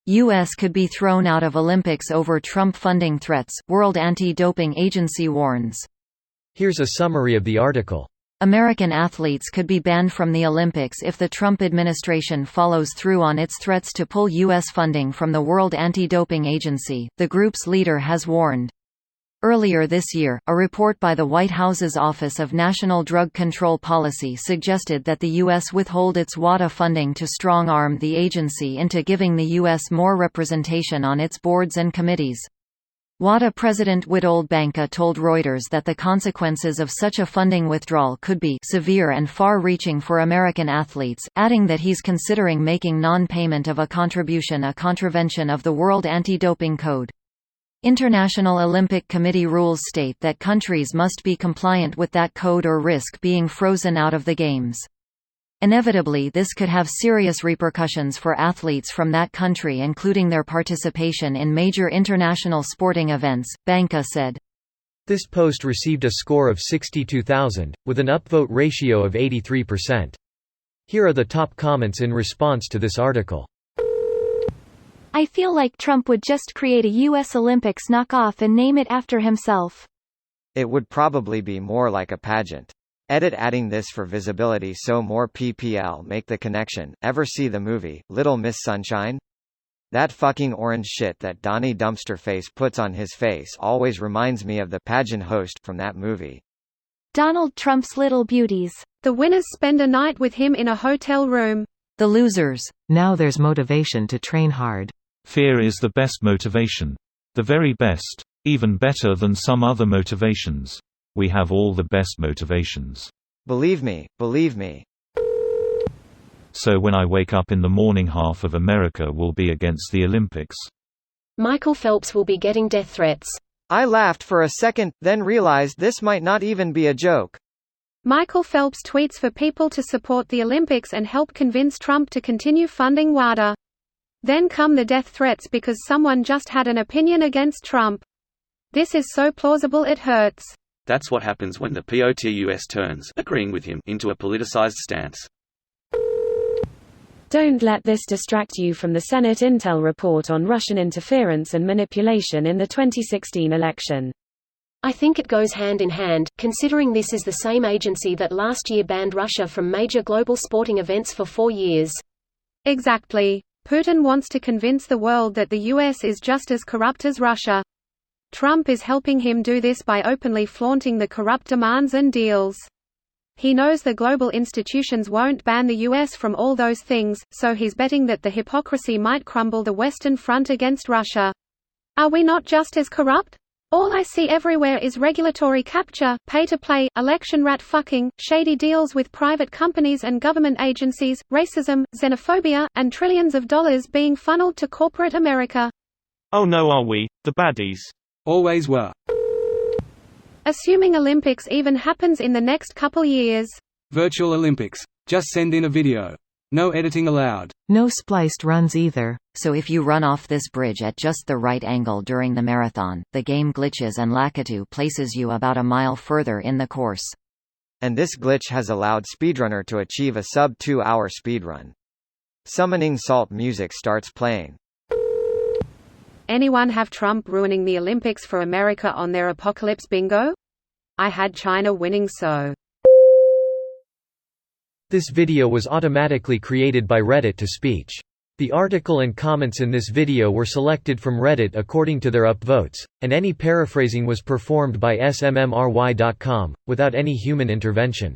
U.S. could be thrown out of Olympics over Trump funding threats, World Anti-Doping Agency warns. Here's a summary of the article. American athletes could be banned from the Olympics if the Trump administration follows through on its threats to pull U.S. funding from the World Anti-Doping Agency, the group's leader has warned. Earlier this year, a report by the White House's Office of National Drug Control Policy suggested that the U.S. withhold its WADA funding to strong-arm the agency into giving the U.S. more representation on its boards and committees. WADA President Witold Banka told Reuters that the consequences of such a funding withdrawal could be severe and far-reaching for American athletes, adding that he's considering making non-payment of a contribution a contravention of the World Anti-Doping Code. International Olympic Committee rules state that countries must be compliant with that code or risk being frozen out of the Games. Inevitably, this could have serious repercussions for athletes from that country, including their participation in major international sporting events, Banka said. This post received a score of 62,000, with an upvote ratio of 83%. Here are the top comments in response to this article. I feel like Trump would just create a U.S. Olympics knockoff and name it after himself. It would probably be more like a pageant. Edit adding this for visibility so more PPL make the connection. Ever see the movie, Little Miss Sunshine? That fucking orange shit that Donnie Dumpsterface puts on his face always reminds me of the pageant host from that movie. Donald Trump's Little Beauties. The winners spend a night with him in a hotel room. The losers. Now there's motivation to train hard. Fear is the best motivation. The very best. Even better than some other motivations. We have all the best motivations. Believe me, believe me. So when I wake up in the morning, half of America will be against the Olympics. Michael Phelps will be getting death threats. I laughed for a second, then realized this might not even be a joke. Michael Phelps tweets for people to support the Olympics and help convince Trump to continue funding WADA. Then come the death threats because someone just had an opinion against Trump. This is so plausible it hurts. That's what happens when the POTUS turns, agreeing with him, into a politicized stance. Don't let this distract you from the Senate Intel report on Russian interference and manipulation in the 2016 election. I think it goes hand in hand, considering this is the same agency that last year banned Russia from major global sporting events for 4 years. Exactly. Putin wants to convince the world that the US is just as corrupt as Russia. Trump is helping him do this by openly flaunting the corrupt demands and deals. He knows the global institutions won't ban the US from all those things, so he's betting that the hypocrisy might crumble the Western Front against Russia. Are we not just as corrupt? All I see everywhere is regulatory capture, pay-to-play, election rat-fucking, shady deals with private companies and government agencies, racism, xenophobia, and trillions of dollars being funneled to corporate America. Oh no, are we, the baddies? Always were. Assuming Olympics even happens in the next couple years. Virtual Olympics. Just send in a video. No editing allowed. No spliced runs either. So if you run off this bridge at just the right angle during the marathon, the game glitches and Lakitu places you about a mile further in the course. And this glitch has allowed speedrunner to achieve a sub-2 hour speedrun. Summoning Salt music starts playing. Anyone have Trump ruining the Olympics for America on their apocalypse bingo? I had China winning so. This video was automatically created by Reddit to speech. The article and comments in this video were selected from Reddit according to their upvotes, and any paraphrasing was performed by smmry.com, without any human intervention.